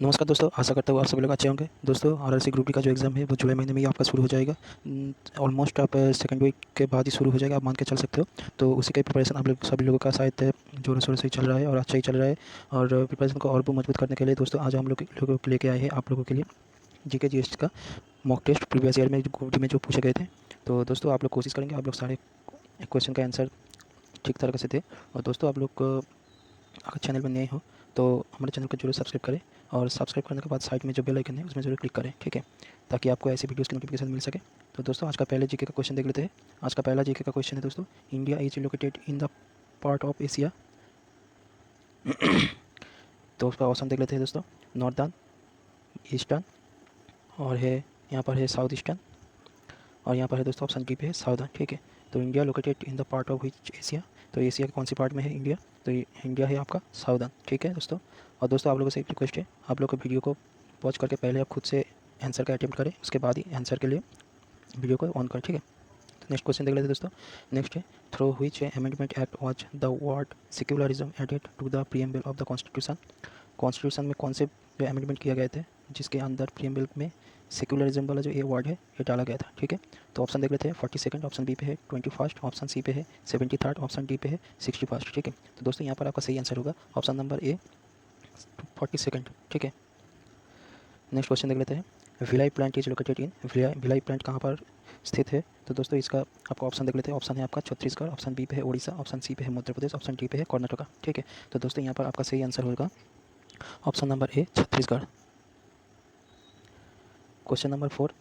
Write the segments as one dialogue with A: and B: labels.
A: नमस्कार दोस्तों, आशा करता हूँ आप सभी लोग अच्छे होंगे। दोस्तों आरआरसी ग्रुप डी का जो एग्ज़ाम है वो जुलाई महीने में ही आपका शुरू हो जाएगा। ऑलमोस्ट आप सेकंड वीक के बाद ही शुरू हो जाएगा, आप मान के चल सकते हो। तो उसी का प्रिपरेशन आप लोग सभी लोगों का शायद ज़ोरों शोरों से ही चल रहा है और अच्छा ही चल रहा है। और प्रिपरेशन को और भी मजबूत करने के लिए दोस्तों आज हम लोगों को लेके आए हैं आप लोगों के लिए जीके जीएस का मॉक टेस्ट प्रीवियस ईयर में ग्रुप डी में जो पूछे गए थे। तो दोस्तों आप लोग कोशिश करेंगे आप लोग सारे क्वेश्चन का आंसर ठीक तरह से दें। और दोस्तों आप लोग अगर चैनल में नए हो तो हमारे चैनल को जरूर सब्सक्राइब करें और सब्सक्राइब करने के बाद साइड में जो बेल आइकन है उसमें जरूर क्लिक करें, ठीक है, ताकि आपको ऐसी वीडियोस की नोटिफिकेशन मिल सके। तो दोस्तों आज का पहले जीके का क्वेश्चन देख लेते हैं। आज का पहला जीके का क्वेश्चन है दोस्तों, India is located in the part of Asia. तो उसका ऑप्शन देख लेते हैं दोस्तों, नॉर्दर्न, ईस्टर्न और है यहाँ पर है साउथ ईस्टर्न और यहाँ पर है दोस्तों ऑप्शन डी पे है साउदर्न, ठीक है। तो India located in the part of which Asia, तो एशिया के कौन सी पार्ट में है इंडिया, तो इंडिया है आपका साउदर्न, ठीक है दोस्तों। और दोस्तों आप लोगों से एक रिक्वेस्ट है, आप लोग को वीडियो को वॉच करके पहले आप खुद से आंसर का अटेम्प्ट करें, उसके बाद ही आंसर के लिए वीडियो को ऑन करें, ठीक है। तो नेक्स्ट क्वेश्चन देख लेते हैं दोस्तों। नेक्स्ट है, through which amendment act was the word secularism added to the preamble of the constitution. Constitution में कौन से जो अमेंडमेंट किया गए थे जिसके अंदर प्रीएम्बल में सेक्युलरिज्म वाला जो ये वर्ड है ये डाला गया था, ठीक है। तो ऑप्शन देख लेते हैं, 42, ऑप्शन बी पे है 21, ऑप्शन सी पे है 73, ऑप्शन डी पे है 61, ठीक है। तो दोस्तों यहाँ पर आपका सही आंसर होगा ऑप्शन नंबर ए 42, ठीक है। नेक्स्ट क्वेश्चन देख लेते हैं, Bhilai plant is located in, Bhilai plant कहाँ पर स्थित है। तो दोस्तों इसका आपका ऑप्शन देख लेते हैं, ऑप्शन है आपका छत्तीसगढ़, ऑप्शन बी पे है उड़ीसा, ऑप्शन सी पे है मध्य प्रदेश, ऑप्शन डी पे है कर्नाटका, ठीक है। तो दोस्तों यहाँ पर आपका सही आंसर होगा option number A Chhattisgarh. Question number 4,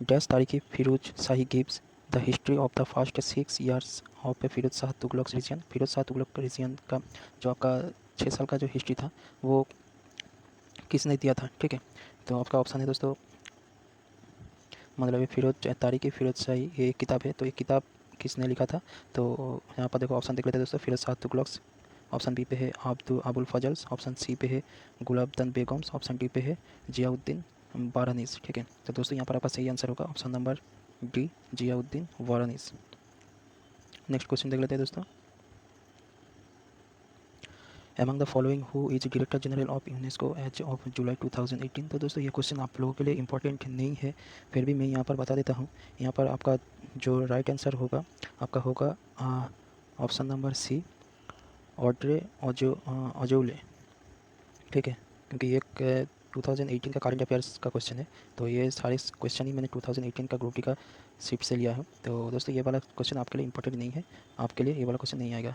A: dash Tarikhi Firoz Shahi gives the history of the first 6 years of Firoz Shah Tughlaq reign. Firoz Shah Tughlaq reign का जो आपका 6 साल का जो हिस्ट्री था वो किसने दिया था, ठीक है। तो आपका ऑप्शन है दोस्तों, मतलब ये फिरोज तारीखी फिरोज शाही ये एक किताब है, तो ये किताब किसने लिखा था। तो यहाँ पर देखो ऑप्शन देख लेते हैं दोस्तों, फिरोज शाह तुगलक, ऑप्शन बी पे है अबुल फजल्स, ऑप्शन सी पे है गुलाबदन बेगम्स, ऑप्शन डी पे है जियाउद्दीन वारानीस, ठीक है। तो दोस्तों यहाँ पर आपका सही आंसर होगा ऑप्शन नंबर डी जियाउद्दीन वारानीस। नेक्स्ट क्वेश्चन देख लेते हैं दोस्तों, among the following who is director general of UNESCO as of July 2018। तो दोस्तों ये क्वेश्चन आप लोगों के लिए इंपॉर्टेंट नहीं है, फिर भी मैं यहाँ पर बता देता हूँ। यहाँ पर आपका जो राइट आंसर होगा आपका होगा option number C Audrey Azoulay, ठीक है। क्योंकि ये 2018 का करंट अफेयर्स का क्वेश्चन है, तो ये सारे क्वेश्चन ही मैंने 2018 का ग्रुप डी का शिफ्ट से लिया है। तो दोस्तों ये वाला क्वेश्चन आपके लिए इंपॉर्टेंट नहीं है, आपके लिए ये वाला क्वेश्चन नहीं आएगा।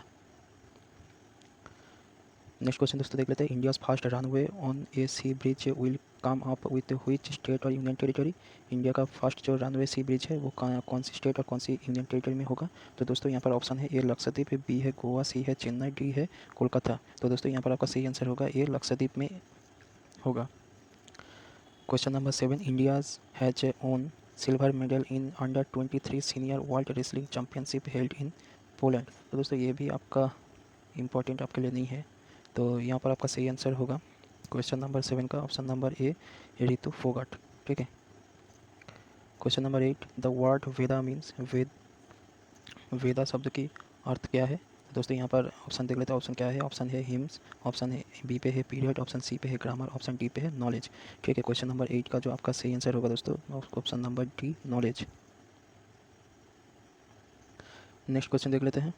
A: नेक्स्ट क्वेश्चन दोस्तों देख लेते हैं, India's first runway on a sea bridge will come up with which state और यूनियन टेरिटरी। इंडिया का फर्स्ट जो रनवे सी ब्रिज है वो कौन सी स्टेट और कौन सी यूनियन टेरिटरी में होगा। तो दोस्तों यहाँ पर ऑप्शन है ए लक्षद्वीप, बी है गोवा, सी है चेन्नई, डी है कोलकाता। तो दोस्तों यहाँ पर आपका सही आंसर होगा ए लक्षद्वीप में होगा। Question number 7, India's has own silver medal in under 23 senior world wrestling championship held in Poland. तो दोस्तों ये भी आपका इंपॉर्टेंट आपके लिए नहीं है, तो यहाँ पर आपका सही आंसर होगा क्वेश्चन नंबर 7 का option number A Ritu Phogat, ठीक है। Question number 8, the word Veda means, Veda शब्द की अर्थ क्या है। दोस्तों यहाँ पर ऑप्शन देख लेते हैं, ऑप्शन क्या है, ऑप्शन है हिम्स, ऑप्शन है बी पे है पीरियड, ऑप्शन सी पे है ग्रामर, ऑप्शन डी पे है नॉलेज, ठीक है। क्वेश्चन नंबर 8 का जो आपका सही आंसर होगा दोस्तों option number D knowledge. Next question देख लेते हैं,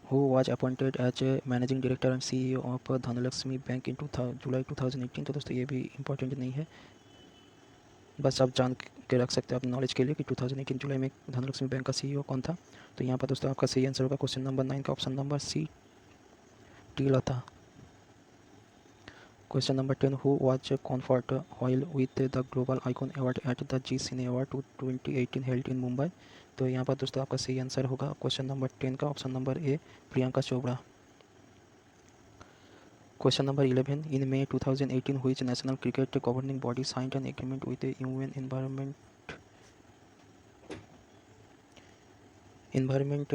A: who was appointed as a managing director and CEO of Dhanlaxmi bank in July 2018। तो दोस्तों ये भी इंपॉर्टेंट नहीं है, बस आप जान के रख सकते हैं अपने नॉलेज के लिए कि 2018 जुलाई में धनलक्ष्मी बैंक का सीईओ कौन था। तो यहाँ पर दोस्तों आपका सही आंसर होगा क्वेश्चन नंबर 9 का option number C T Lata. Question number 10, who was conferred oil with the global icon award at the Zee cine award 2018 held in Mumbai. तो यहाँ पर दोस्तों आपका सही आंसर होगा क्वेश्चन नंबर 10 का option number A Priyanka Chopra. Question number 11, in May 2018 which national cricket governing body signed an agreement with the UN environment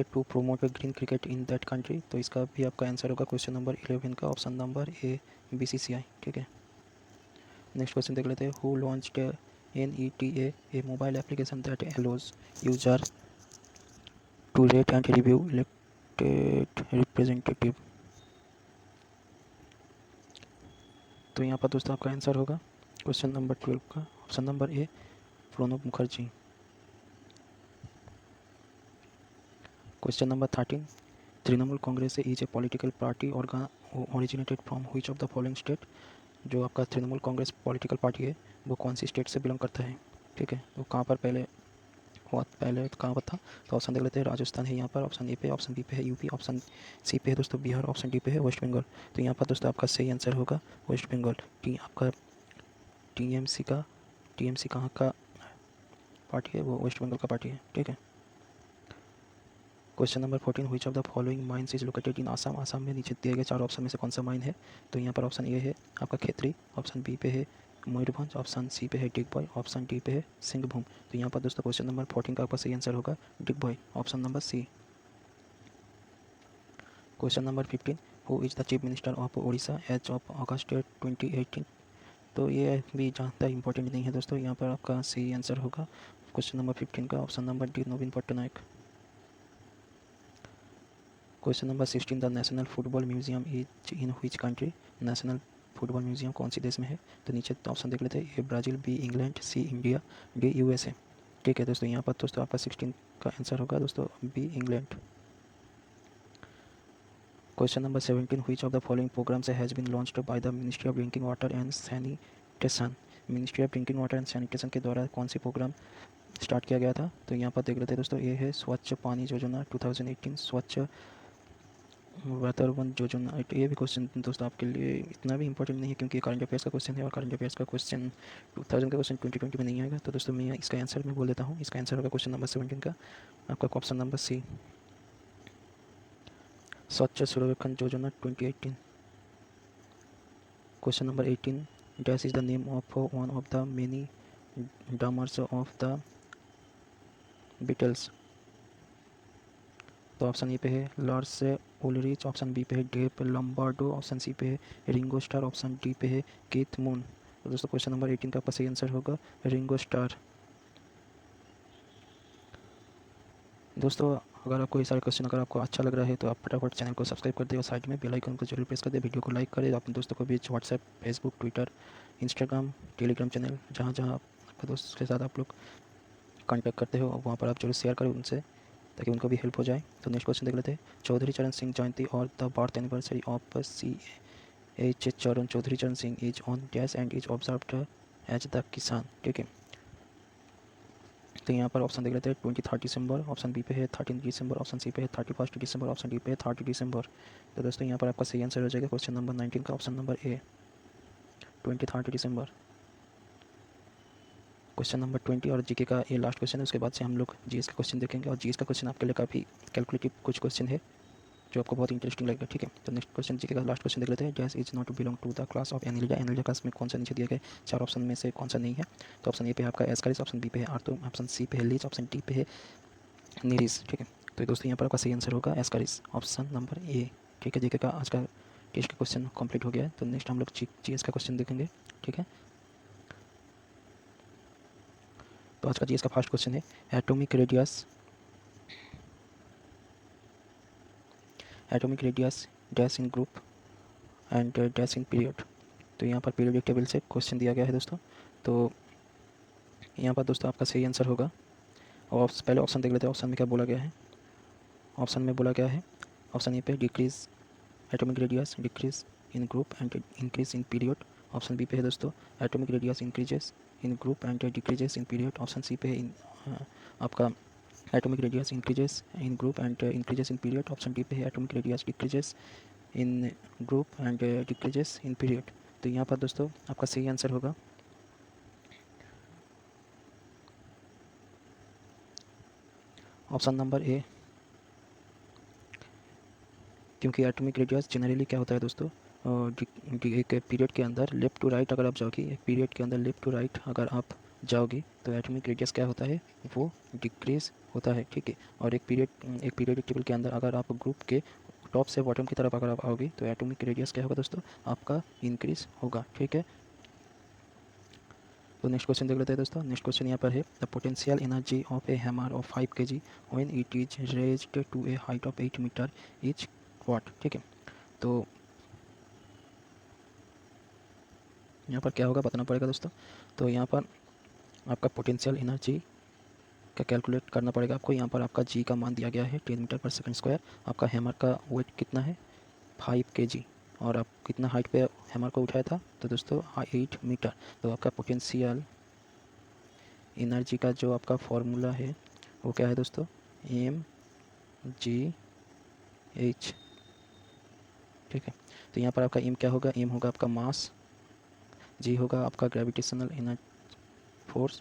A: to promote green cricket in that country। तो इसका भी आपका आंसर होगा क्वेश्चन नंबर 11 का option number ए BCCI, ठीक है। Next question देख लेते हैं, who launched NETA a mobile application that allows user to rate and review elected representative. तो यहाँ पर दोस्तों आपका आंसर होगा क्वेश्चन नंबर 12 का option number A, Pranab Mukherjee. Question number 13, Trinamool Congress is a political party originated from which of the following state. जो आपका Trinamool Congress political party है वो कौन सी स्टेट से बिलोंग करता है, ठीक है। तो कहाँ पर पहले कहाँ पर था, तो ऑप्शन देख लेते हैं। राजस्थान है यहाँ पर ऑप्शन ए पे, ऑप्शन बी पे है यूपी, ऑप्शन सी पे है दोस्तों बिहार, ऑप्शन डी पे है वेस्ट बंगाल। तो यहाँ पर दोस्तों आपका सही आंसर होगा वेस्ट बंगाल। आपका टीएमसी कहाँ का पार्टी है, वो वेस्ट बंगाल का पार्टी है, ठीक है। Question number 14, which of the following mines is located in Assam. Assam में नीचे दिए गए 4 ऑप्शन में से कौन सा माइन है, तो यहाँ पर ऑप्शन ए है आपका खेतरी, ऑप्शन बी पे है मयूरभंज, ऑप्शन सी पे है डिगबॉय, ऑप्शन डी पे है सिंहभूम। तो यहाँ पर दोस्तों क्वेश्चन नंबर 14 का आपका सही आंसर होगा Digboi, option number C. Question number 15, who is the chief minister of Orissa as of August 2018। तो ये भी ज़्यादा इंपॉर्टेंट नहीं है दोस्तों, यहाँ पर आपका सही आंसर होगा क्वेश्चन नंबर 15 का option number D, Naveen Patnaik. Question number 16, the national football museum is in which country. National football museum कौन सी देश में है, तो नीचे ऑप्शन देख लेते हैं। ए ब्राज़ील, बी इंग्लैंड, सी इंडिया, डी यूएसए। ठीक है दोस्तों, यहाँ पर दोस्तों आपका 16 का आंसर होगा दोस्तों B England. Question number 17, which of the following programmes has been launched by the ministry of drinking water and sanitation. Ministry of drinking water and sanitation के द्वारा कौन सी प्रोग्राम स्टार्ट किया गया था, तो यहाँ पर देख लेते हैं दोस्तों। ये है स्वच्छ पानी योजना 2018, स्वच्छ वातावरण योजना। ये भी क्वेश्चन दोस्तों आपके लिए इतना भी इंपॉर्टेंट नहीं है, क्योंकि करंट अफेयर्स का क्वेश्चन है और करंट अफेयर्स का क्वेश्चन 2000 का क्वेश्चन 2020 में नहीं आएगा। तो दोस्तों मैं इसका आंसर मैं बोल देता हूँ। इसका आंसर होगा क्वेश्चन नंबर 17 का आपका ऑप्शन नंबर सी, स्वच्छ सर्वेक्षण योजना 2018। Question number 18, dash is the name of one of the many drummers of the Beatles. तो ऑप्शन ए पे है लार्स उलरिच, ऑप्शन बी पे है डेव लम्बार्डो, ऑप्शन सी पे है रिंगो स्टार, ऑप्शन डी पे है कीथ मून। तो दोस्तों क्वेश्चन नंबर 18 का आपका सही आंसर होगा रिंगो स्टार। दोस्तों अगर आपको ये सारे क्वेश्चन अगर आपको अच्छा लग रहा है तो आप फटाफट चैनल को सब्सक्राइब कर दे और साइड में बेल आइकन को जरूर प्रेस कर दे, वीडियो को लाइक करें, अपने दोस्तों को भी WhatsApp, Facebook, Twitter, Instagram, Telegram channel जहाँ जहाँ आपके दोस्त के साथ आप लोग कॉन्टैक्ट करते हो वहाँ पर आप जरूर शेयर करें उनसे, ताकि उनको भी हेल्प हो जाए। तो नेक्स्ट क्वेश्चन देख लेते हैं। चौधरी चरण सिंह जयंती और the birth anniversary of CH Charan Chaudhary Charan Singh is on dash and is observed as the Kisan. ठीक है, तो यहाँ पर ऑप्शन देख लेते हैं 23 दिसंबर, ऑप्शन बी पे है 13 दिसंबर, ऑप्शन सी पे है 31 दिसंबर, ऑप्शन डी पे है 30 दिसंबर। तो दोस्तों यहाँ पर आपका सही आंसर हो जाएगा क्वेश्चन नंबर 19 का ऑप्शन नंबर ए, 23 दिसंबर। क्वेश्चन नंबर 20 और जीके का ये लास्ट क्वेश्चन है, उसके बाद से हम लोग जीएस का क्वेश्चन देखेंगे। और जीएस का क्वेश्चन आपके लिए काफ़ी कैलकुलेटिव कुछ क्वेश्चन है जो आपको बहुत इंटरेस्टिंग लगेगा। ठीक है, तो नेक्स्ट क्वेश्चन जीके का लास्ट क्वेश्चन देख लेते हैं। Dash is not to belong to the class of Annelida. Annelida class में कौन सा नीचे दिया गया 4 ऑप्शन में से कौन सा नहीं है, तो ऑप्शन ए पे है आपका एस्कारिस, ऑप्शन बी पे है आर्थो, ऑप्शन सी पे है लीच, ऑप्शन डी पे है नीरिस। ठीक है, तो दोस्तों यहाँ पर आपका सही आंसर होगा एस्कारिस, ऑप्शन नंबर ए। ठीक है, जीके का आज का टेस्ट का क्वेश्चन कंप्लीट हो गया है। तो नेक्स्ट हम लोग जीएस का क्वेश्चन देखेंगे। ठीक है, तो आज का जीएस का फर्स्ट क्वेश्चन है atomic radius dash in group and dash in period. तो यहाँ पर पीरियोडिक टेबल से क्वेश्चन दिया गया है दोस्तों। तो यहाँ पर दोस्तों आपका सही आंसर होगा, और पहले ऑप्शन देख लेते हैं। ऑप्शन में क्या बोला गया है, ऑप्शन में बोला गया है ऑप्शन ए पे decrease atomic radius decrease in group and increase in period. Option B पे है दोस्तों atomic radius increases in group and decreases in period. Option C पे है आपका atomic radius increases in group and increases in period. Option D पे है atomic radius decreases in group and decreases in period. तो यहाँ पर दोस्तों आपका सही आंसर होगा ऑप्शन नंबर ए, क्योंकि एटॉमिक रेडियस जनरली क्या होता है दोस्तों, एक पीरियड के अंदर लेफ़्ट टू राइट अगर आप जाओगे, एक पीरियड के अंदर लेफ़्ट टू राइट अगर आप जाओगे तो एटॉमिक रेडियस क्या होता है, वो डिक्रीज होता है। ठीक है, और एक पीरियडिक टेबल के अंदर अगर आप ग्रुप के टॉप से बॉटम की तरफ अगर आप आओगे तो एटॉमिक रेडियस क्या होगा दोस्तों, आपका इंक्रीज होगा। ठीक है, तो नेक्स्ट क्वेश्चन देख लेते हैं दोस्तों। नेक्स्ट क्वेश्चन यहाँ पर है the potential energy of a hammer of 5 kg when it is raised to a height of 8 metre is what. ठीक है, तो यहाँ पर क्या होगा बताना पड़ेगा दोस्तों। तो यहाँ पर आपका पोटेंशियल एनर्जी का कैलकुलेट करना पड़ेगा आपको। यहाँ पर आपका जी का मान दिया गया है 10 मीटर पर सेकंड स्क्वायर। आपका हैमर का वेट कितना है 5 kg, और आप कितना हाइट पे हैमर को उठाया था तो दोस्तों 8 मीटर। तो आपका पोटेंशियल एनर्जी का जो आपका फॉर्मूला है वो क्या है दोस्तों, mgh। ठीक है, तो यहाँ पर आपका एम क्या होगा, एम होगा आपका मास, जी होगा आपका gravitational energy force,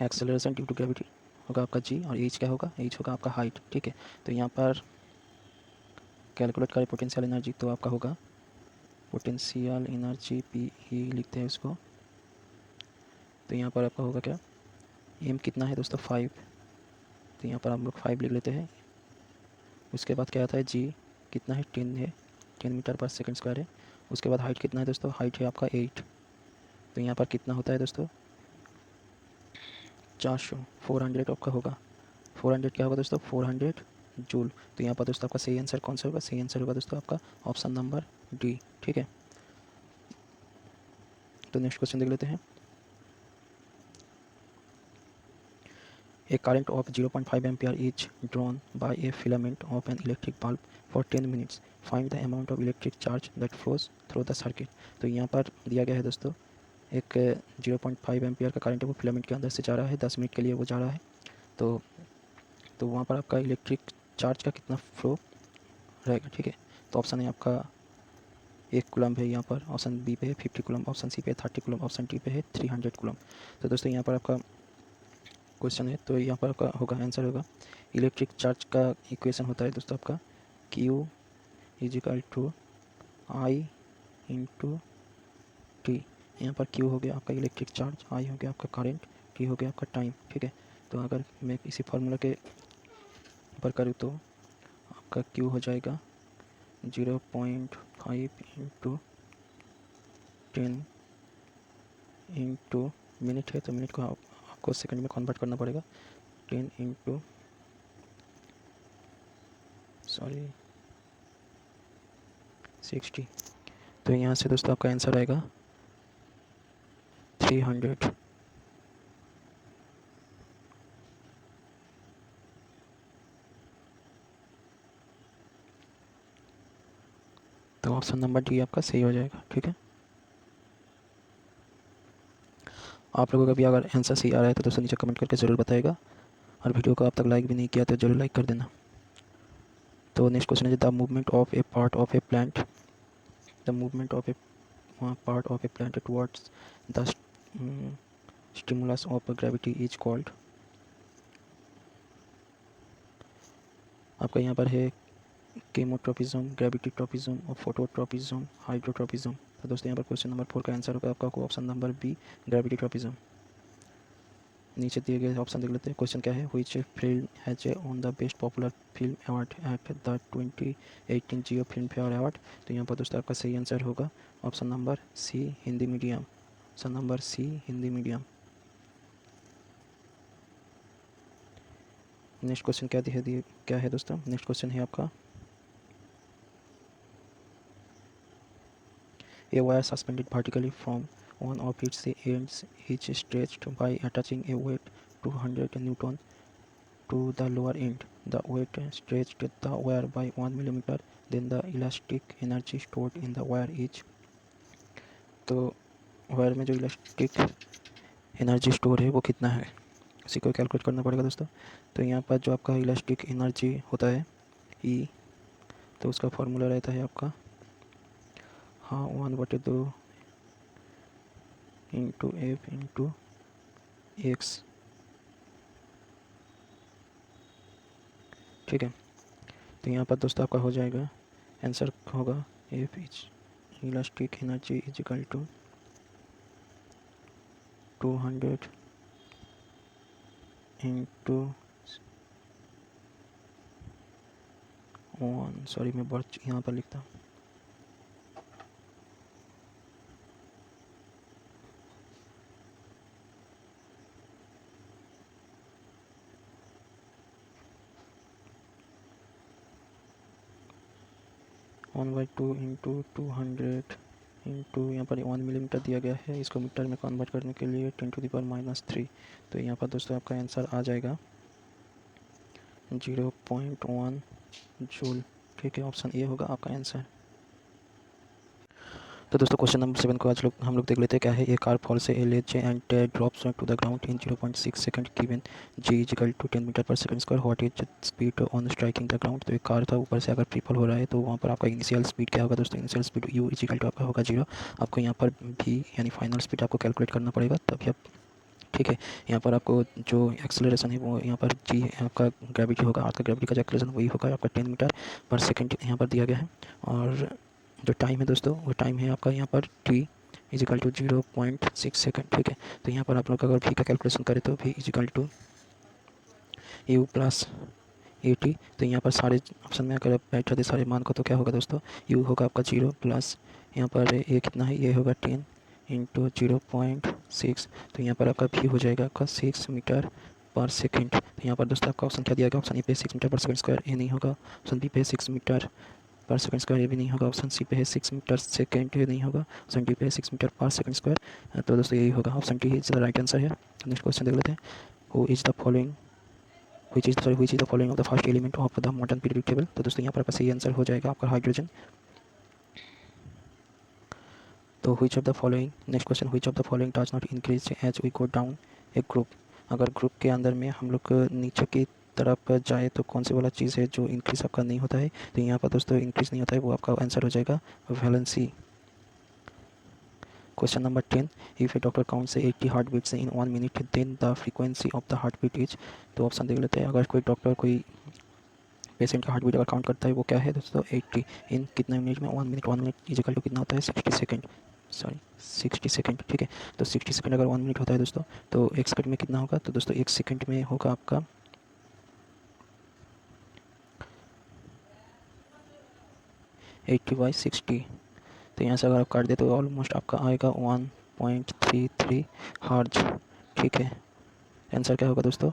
A: acceleration due to gravity होगा आपका जी, और एच क्या होगा, एच होगा आपका हाइट। ठीक है, तो यहाँ पर कैलकुलेट करें पोटेंशियल एनर्जी तो आपका होगा पोटेंशियल एनर्जी पी ई लिखते हैं उसको। तो यहाँ पर आपका होगा क्या, एम कितना है दोस्तों 5, तो यहाँ पर हम लोग 5 लिख लेते हैं। उसके बाद क्या आता है, जी कितना है 10 है, 10 मीटर पर सेकंड स्क्वायर है। उसके बाद हाइट कितना है दोस्तों, हाइट है आपका 8। तो यहाँ पर कितना होता है दोस्तों 400, 400 आपका होगा। 400 क्या होगा दोस्तों, 400 जूल। तो यहाँ पर दोस्तों आपका सही आंसर कौन सा होगा, सही आंसर होगा दोस्तों आपका ऑप्शन नंबर डी। ठीक है, तो नेक्स्ट क्वेश्चन देख लेते हैं। A current of 0.5 ampere is drawn by a filament of an electric bulb for 10 minutes. Find the amount of electric charge that flows through the circuit. तो यहाँ पर दिया गया है दोस्तों, एक 0.5 एम्पियर का करंट है, वो फिलामेंट के अंदर से जा रहा है, 10 मिनट के लिए वो जा रहा है। तो वहाँ पर आपका इलेक्ट्रिक चार्ज का कितना फ्लो रहेगा। ठीक है, तो ऑप्शन है आपका 1 कूलम है यहाँ पर, ऑप्शन बी पे है 50 कूलम, ऑप्शन सी पे है 30 कूलम, ऑप्शन डी पे है 300 कूलम। तो दोस्तों यहाँ पर आपका क्वेश्चन है, तो यहाँ पर आपका होगा आंसर होगा इलेक्ट्रिक चार्ज का इक्वेशन होता है दोस्तों आपका Q equal to I into T. यहाँ पर Q हो गया आपका इलेक्ट्रिक चार्ज, I हो गया आपका करंट, T हो गया आपका टाइम। ठीक है, तो अगर मैं इसी फार्मूला के ऊपर करूँ तो आपका Q हो जाएगा 0.5 इंटू 10 इंटू मिनट है, तो मिनट को आपको सेकंड में कन्वर्ट करना पड़ेगा, 10 इंटू 60। तो यहाँ से दोस्तों आपका आंसर आएगा 300। तो ऑप्शन नंबर डी आपका सही हो जाएगा। ठीक है, आप लोगों का भी अगर आंसर सही आ रहा है तो दोस्तों नीचे कमेंट करके ज़रूर बताएगा, और वीडियो को आप तक लाइक भी नहीं किया तो ज़रूर लाइक कर देना। तो नेक्स्ट क्वेश्चन है, the movement of A part of A plant, the movement of A part of A plant towards the stimulus of gravity is called. आपका यहाँ पर है केमोट्रोपिज्म, ग्रेविटीट्रोपिज्म और फोटोट्रोपिज्म, हाइड्रोट्रोपिज्म। तो दोस्तों यहाँ पर क्वेश्चन नंबर 4 का आंसर होगा आपका ऑप्शन नंबर बी, ग्रेविटीट्रोपिज्म। नीचे दिए गए ऑप्शन देख लेते हैं। क्वेश्चन क्या है, which film has on the best popular film award at the 2018 Jio Filmfare award. तो यहाँ पर दोस्तों आपका सही आंसर होगा option number C, Hindi Medium. Option number C, Hindi Medium. Next question क्या है दोस्तों, नेक्स्ट क्वेश्चन है आपका, A wire suspended vertically from one of its ends is stretched by attaching a weight 200 Newton to the lower end. The weight stretched the wire by 1 millimeter. Then the elastic energy stored in the wire is। तो wire में जो elastic energy store है वो कितना है, उसी को calculate करना पड़ेगा दोस्तों। तो यहाँ पर जो आपका इलास्टिक एनर्जी होता है E, तो उसका फार्मूला रहता है आपका, हाँ 1/2 इंटू एफ इंटू एक्स। ठीक है, तो यहाँ पर दोस्तों आपका हो जाएगा आंसर होगा F is elastic energy is equal to 200 into 1, sorry मैं बहुत यहाँ पर लिखता हूँ, one by two into 200 into यहाँ पर 1 मिलीमीटर दिया गया है, इसको मीटर में कन्वर्ट करने के लिए 10⁻³ तो यहाँ पर दोस्तों आपका आंसर आ जाएगा 0.1 जूल। ठीक है, ऑप्शन ए होगा आपका आंसर। तो दोस्तों क्वेश्चन नंबर 7 को आज हम लोग देख लेते हैं क्या है। ए कार फॉल से a ledge and drops to the ground in 0.6 second given G equal to 10 metre पर second square what is speed on striking the ground. तो एक कार था, ऊपर से अगर फ्री हो रहा है तो वहाँ पर आपका इनिशियल स्पीड क्या होगा दोस्तों, initial speed U equal to आपका होगा 0। आपको यहाँ पर भी यानी फाइनल स्पीड आपको कैलकुलेट करना पड़ेगा तभी आप, ठीक है। यहाँ पर आपको जो एक्सेलरेशन है वो यहाँ पर जी आपका ग्रेविटी होगा, अर्थ का ग्रेविटी का जो एक्सेलरेशन वही होगा आपका 10 मीटर पर सेकंड यहाँ पर दिया गया है। और जो टाइम है दोस्तों वो टाइम है आपका यहाँ पर t इजिकल टू 0.6 सेकंड। ठीक है, तो यहाँ पर आप लोग अगर v का कैलकुलेशन करें तो v equal to u plus AT। तो यहाँ पर सारे ऑप्शन में अगर आप बैठा दे सारे मान को तो क्या होगा दोस्तों, u होगा आपका 0 प्लस यहाँ पर a कितना है, ये होगा 10 इंटू 0.6। तो यहाँ पर आपका v हो जाएगा आपका 6 मीटर पर सेकेंड। तो यहाँ पर दोस्तों आपका ऑप्शन क्या दिया गया, ऑप्शन ए पे 6 मीटर पर सेकेंड स्क्वायर ए नहीं होगा, ऑप्शन बी पे 6 मीटर पर सेकंड स्क्वायर ये भी नहीं होगा, ऑप्शन सी पे है 6 मीटर सेकेंड ये नहीं होगा, ऑप्शन डी पे है 6 मीटर पर सेकंड स्क्वायर। तो दोस्तों यही होगा, option D is the right answer है। नेक्स्ट क्वेश्चन देख लेते हैं। Who is the following which is the following of the first element of the modern periodic table। तो दोस्तों यहाँ पर आपका सही आंसर हो जाएगा आपका हाइड्रोजन। तो which of the following, next question, which of the following does not increase as we go down a group। अगर ग्रुप के अंदर में हम लोग नीचे की तरफ जाए तो कौन सी वाला चीज़ है जो इंक्रीज आपका नहीं होता है। तो यहाँ पर दोस्तों इंक्रीज नहीं होता है, वो आपका आंसर हो जाएगा valency. Question number 10, if a doctor counts 80 heart beats in 1 minute then the frequency of the heart beat is. तो ऑप्शन देख लेते हैं। अगर कोई डॉक्टर कोई पेशेंट का हार्ट बीट अगर काउंट करता है वो क्या है दोस्तों, 80 इन कितने मिनट में, 1 मिनट। 1 मिनट इजिकल टू कितना होता है, 60 सेकेंड, सॉरी 60 सेकेंड। ठीक है, तो 60 सेकेंड अगर 1 मिनट होता है दोस्तों तो एक सेकंड में कितना होगा, तो दोस्तों एक सेकंड में होगा आपका 80/60। तो यहाँ से अगर आप काट दे तो ऑलमोस्ट आपका आएगा 1.33 हर्ट्ज। ठीक है, आंसर क्या होगा दोस्तों,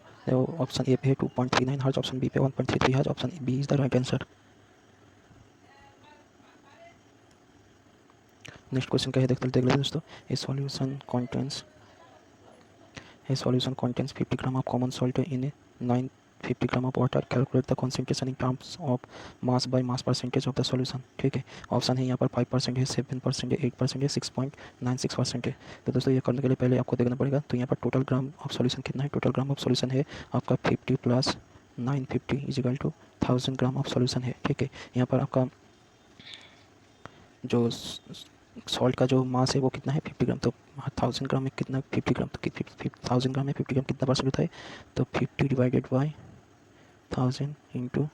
A: ऑप्शन ए पे है 2.39 हर्ट्ज, ऑप्शन बी पे 1.33 hertz, option B is the right answer. Next question क्या है देख लेते हैं दोस्तों। A solution contains 50 gram of common salt in a 950 gram of water, calculate the concentration in terms of mass by mass percentage of the solution. ठीक है, option है यहाँ पर 5% है, 7% है, 8% है, 6.96% है। तो दोस्तों ये करने के लिए पहले आपको देखना पड़ेगा। तो यहाँ पर टोटल ग्राम ऑफ सॉल्यूशन कितना है, टोटल ग्राम ऑफ सॉल्यूशन है आपका 50 plus 950 equal to 1000 gram of solution है। ठीक है, यहाँ पर आपका जो सॉल्ट का जो मास है वो कितना है, 50 ग्राम। तो 1000 ग्राम में कितना, 50 ग्राम, तो 1000 ग्राम में 50 ग्राम कितना परसेंट होता है, तो 50 डिवाइडेड बाई 1000 इंटू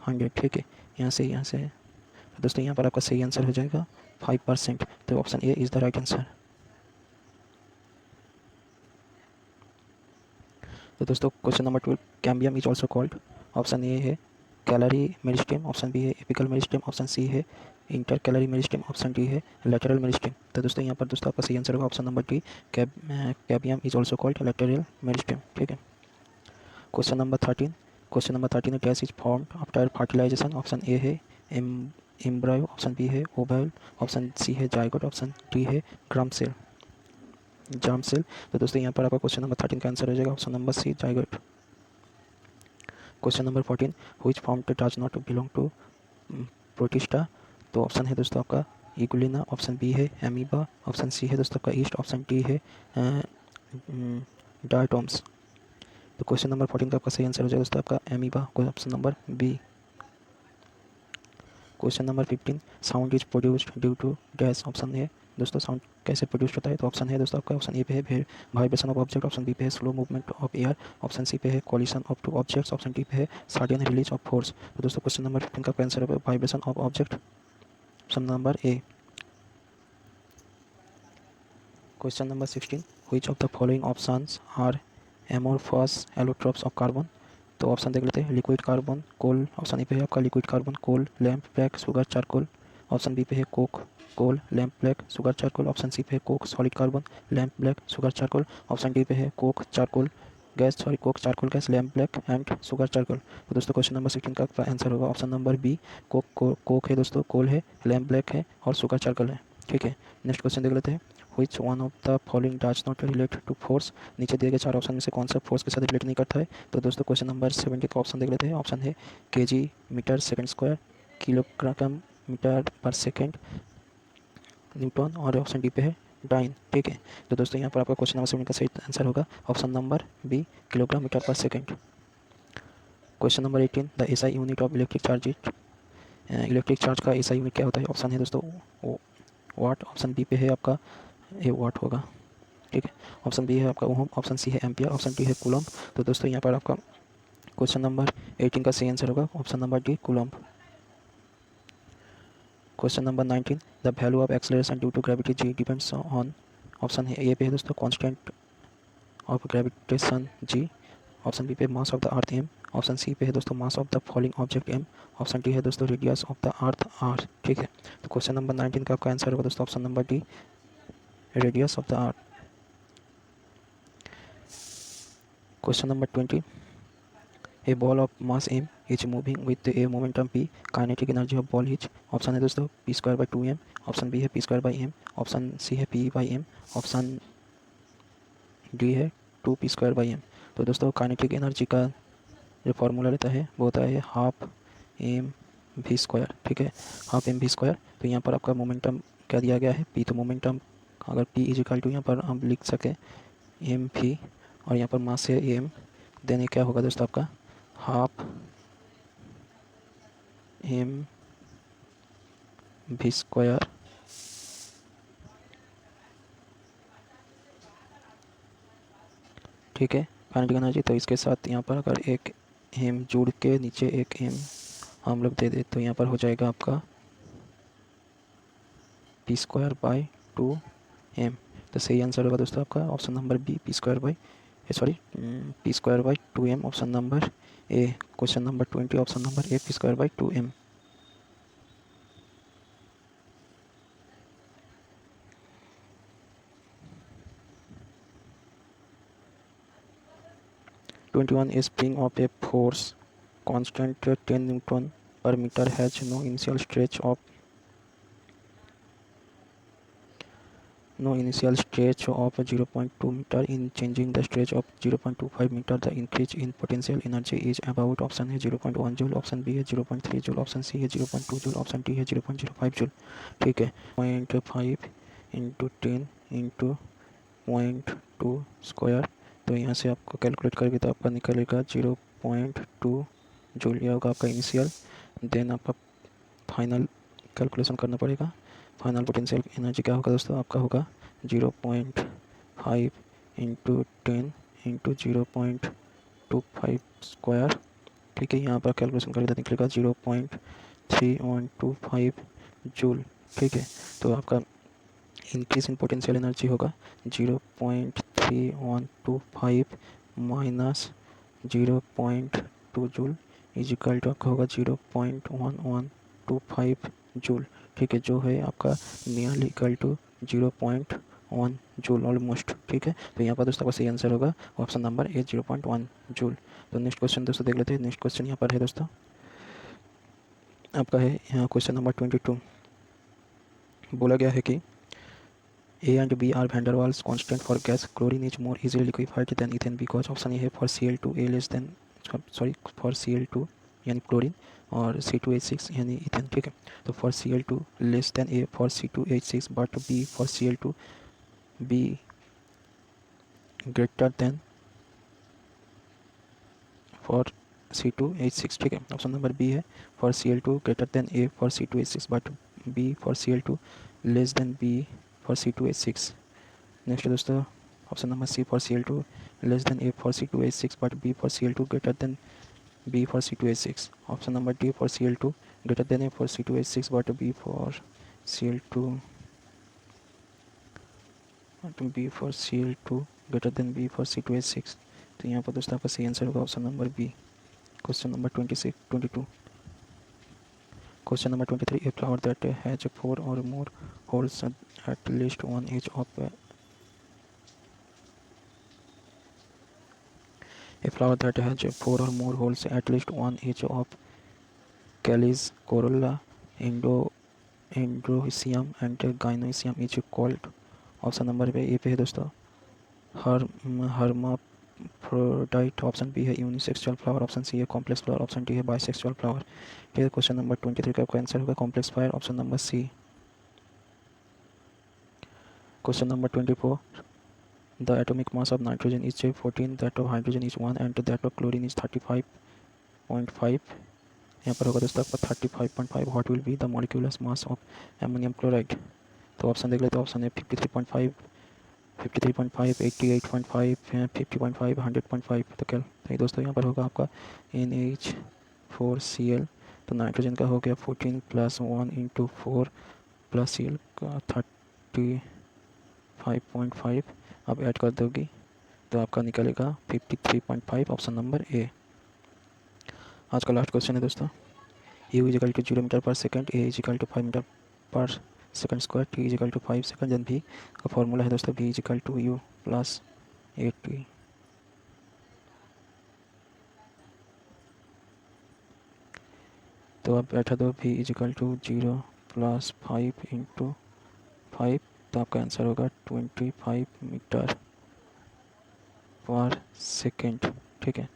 A: 100। ठीक है, यहाँ से तो दोस्तों यहाँ पर आपका सही आंसर हो जाएगा 5%। तो option A is the right answer. तो दोस्तों question number 12, cambium is also called. Option A है कैलरी मेरिस्टेम, ऑप्शन बी है एपिकल मेरिस्टेम, ऑप्शन सी है intercalary meristem, option D है लेटरल मेरिस्टेम। तो दोस्तों यहाँ पर दोस्तों आपका सही आंसर होगा option number D, cambium is also called lateral meristem. ठीक है, क्वेश्चन नंबर 13 है dash is formed after fertilisation. Option A है एम्ब्रायो, ऑप्शन बी है ओवल, ऑप्शन सी है जायगोट, ऑप्शन डी है जाम सेल। तो दोस्तों यहाँ पर आपका क्वेश्चन नंबर 13 का आंसर हो जाएगा option number C zygote. Question number 14, which form does not belong to Protista. तो ऑप्शन है दोस्तों आपका इगुलिना, ऑप्शन बी है एमीबा, ऑप्शन सी है दोस्तों आपका ईस्ट, ऑप्शन डी है डायटोम्स। तो क्वेश्चन नंबर 14 का आपका सही आंसर हो जाएगा दोस्तों आपका amoeba, option number B. Question number 15, sound is produced due to dash. Option है दोस्तों साउंड कैसे प्रोड्यूस होता है, तो ऑप्शन है दोस्तों आपका ऑप्शन ए पे है vibration of object, option B पे है slow movement of air, option C पे है collision of two objects, option D पे है सडन रिलीज ऑफ फोर्स। तो दोस्तों क्वेश्चन नंबर 15 का आंसर है vibration of object, option number A. Question number 16, which of the following options are amorphous allotropes of carbon. तो option देख लेते हैं, liquid carbon coal, option A पे है आपका liquid carbon coal lamp black sugar charcoal, option B पे है coke coal lamp black sugar charcoal, option C पे है coke solid carbon lamp black sugar charcoal, option D पे है coke charcoal gas Coke charcoal gas lamp black and sugar charcoal. तो दोस्तों question number 16 का answer होगा option number B Coke है दोस्तों, कोल है लैम्प ब्लैक है और शुगर चारकोल है। ठीक है। नेक्स्ट क्वेश्चन देख लेते हैं। Which one of the following does not relate to force. नीचे दिए गए 4 ऑप्शन में से कौन सा फोर्स के साथ रिलेट नहीं करता है। तो दोस्तों क्वेश्चन नंबर 70 का ऑप्शन देख लेते हैं। ऑप्शन है KG metre second square, kilogram metre पर सेकंड, न्यूटन, और ऑप्शन डी पे है डाइन। ठीक है। तो दोस्तों यहाँ पर आपका क्वेश्चन नंबर 70 का सही आंसर होगा option number B, kilogram metre पर second. Question number 18, the SI unit of electric charge. Electric charge का एसआई यूनिट क्या होता है। ऑप्शन है दोस्तों वाट, ऑप्शन बी पे है आपका ये वाट होगा। ठीक है। ऑप्शन बी है आपका ओम, ऑप्शन सी है एम्पियर, ऑप्शन डी है कूलम्ब। तो दोस्तों यहाँ पर आपका क्वेश्चन नंबर 18 का सही आंसर होगा option number D, coulomb. Question number 19, the value of acceleration due to gravity G depends on. Option है ए पे है दोस्तों constant of gravitation G, option B पे mass of the earth M, option C पे है दोस्तों mass of the falling object M, option D है दोस्तों radius of the earth R. ठीक है। तो क्वेश्चन नंबर 19 का आपका आंसर होगा दोस्तों option number D, radius of the earth. Question number 20, a ball of mass M is moving with a momentum P, kinetic energy of ball is. Option है दोस्तों P square by 2m, option B है P square by M, option C है P by M, option D है 2p square by M. तो दोस्तों kinetic energy का जो formula रहता है वो होता है हाफ एम वी स्क्वायर। ठीक है, हाफ एम वी स्क्वायर। तो यहाँ पर आपका मोमेंटम क्या दिया गया है, पी। तो मोमेंटम अगर पी इज इक्वल टू यहाँ पर हम लिख सकें एम वी, और यहाँ पर मास है एम, देन ये क्या होगा दोस्तों आपका हाफ एम वी स्क्वायर ठीक है, काइनेटिक एनर्जी। तो इसके साथ यहाँ पर अगर एक एम जोड़ के नीचे एक एम हम लोग दे दे तो यहाँ पर हो जाएगा आपका पी स्क्वायर बाई 2m। तो सही आंसर होगा दोस्तों आपका option number B, P square by P square by 2m, option number A. Question number 20, option number A, P square by 2m। Twenty-one, a spring of a force constant 10 Newton per meter has no initial stretch of 0.2 meter. In changing the stretch of 0.25 meter, the increase in potential energy is about option है 0.1 joule, option B है 0.3 joule, option C है 0.2 joule, option D है 0.05 joule. ठीक है। 0.5 into 10 into 0.2 square. तो यहाँ से आपको कैलकुलेट करके तो आपका निकलेगा 0.2 जूल। यह होगा आपका इनिशियल, देन आपका फाइनल कैलकुलेशन करना पड़ेगा। फाइनल पोटेंशियल एनर्जी क्या होगा दोस्तों आपका होगा 0.5 इंटू 10 इंटू 0.25 स्क्वायर। ठीक है, यहाँ पर कैलकुलेशन करके निकलेगा 0.3125 जूल। ठीक है। तो आपका इंक्रीज इन पोटेंशियल एनर्जी होगा 0.3125 minus 0.2 joule is equal to आपका होगा 0.1125 जूल। ठीक है, जो है आपका nearly equal to 0.1 joule almost. ठीक है। तो यहाँ पर दोस्तों आपका सही आंसर होगा ऑप्शन नंबर ए, 0.1 जूल। तो नेक्स्ट क्वेश्चन दोस्तों देख लेते हैं। नेक्स्ट क्वेश्चन यहाँ पर है दोस्तों आपका है यहाँ क्वेश्चन नंबर 22। बोला गया है कि A and B are van der Waals constant for gas. Chlorine is more easily liquefied than ethane because option ये है for Cl2 A less than for Cl2 यानी क्लोरीन और C2H6 यानी इथेन। ठीक है। तो for Cl2 less than A for C2H6 but B for Cl2 B greater than for C2H6। ठीक है, ऑप्शन नंबर बी है for Cl2 greater than A for C2H6 but B for Cl2 less than B for C2H6। Next दोस्तों option number C for Cl2 less than A for C2H6 but B for Cl2 greater than B for C2H6। Option number D for Cl2 greater than A for C2H6 but B for Cl2 greater than B for C2H6। तो यहाँ पर दोस्तों आपका सही answer होगा option number B. Question number 22। Question number 23. A flower that has 4 or more holes at least one each of a flower that has 4 or more holes at least one each of calyx, corolla, androecium and gynoecium is called. Option number पे है दोस्तों hermaphrodite, option B है unisexual flower, option C है complex flower, option D है bisexual flower. ठीक है, question number 23 का आपका आंसर होगा complex flower, option number C. Question number 24, the atomic mass of nitrogen is 14, that of hydrogen is 1 and that of chlorine is 35.5। यहाँ पर होगा दोस्तों आपका 35.5। What will be the molecular mass of ammonium chloride. तो option देख लेते हैं, option है 53.5, 53.5, 88.5, 50.5, 100.5। तो क्या तो ये दोस्तों यहाँ पर होगा आपका NH4Cl। तो नाइट्रोजन का हो गया 14 + 1 × 4 + Cl का 35.5। आप ऐड कर दोगी तो आपका निकलेगा 53.5, ऑप्शन नंबर ए। आज का लास्ट क्वेश्चन है दोस्तों, U = 0 मीटर पर सेकेंड, A = 5 मीटर पर सेकंड स्क्वायर, T = 5 सेकंड। जन भी का फॉर्मूला है दोस्तों V = U + AT। तो आप बैठा दो V = 0 + 5 × 5, तो आपका आंसर होगा 25 मीटर पर सेकेंड। ठीक है,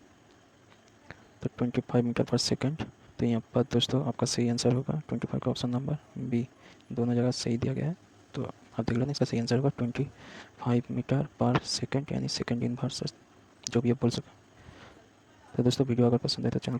A: तो 25 मीटर पर सेकेंड। तो यहाँ पर दोस्तों आपका सही आंसर होगा 25 का ऑप्शन नंबर बी। दोनों जगह सही दिया गया है, तो आप देख लेना इसका सही आंसर होगा 25 मीटर पर सेकेंड, यानी सेकेंड इनवर्स जो भी आप बोल सकें। तो दोस्तों वीडियो अगर पसंद है तो चैनल